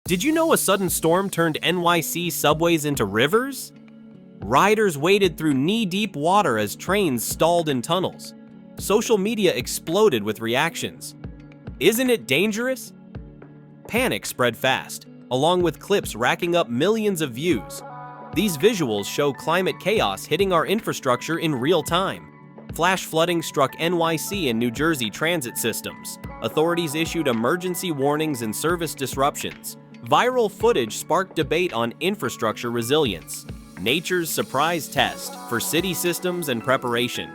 Did you know a sudden storm turned NYC subways into rivers? Riders waded through knee-deep water as trains stalled in tunnels. Social media exploded with reactions. Isn't it dangerous? Panic spread fast, along with clips racking up millions of views. These visuals show climate chaos hitting our infrastructure in real time. Flash flooding struck NYC and New Jersey transit systems. Authorities issued emergency warnings and service disruptions. Viral footage sparked debate on infrastructure resilience. Nature's surprise test for city systems and preparation.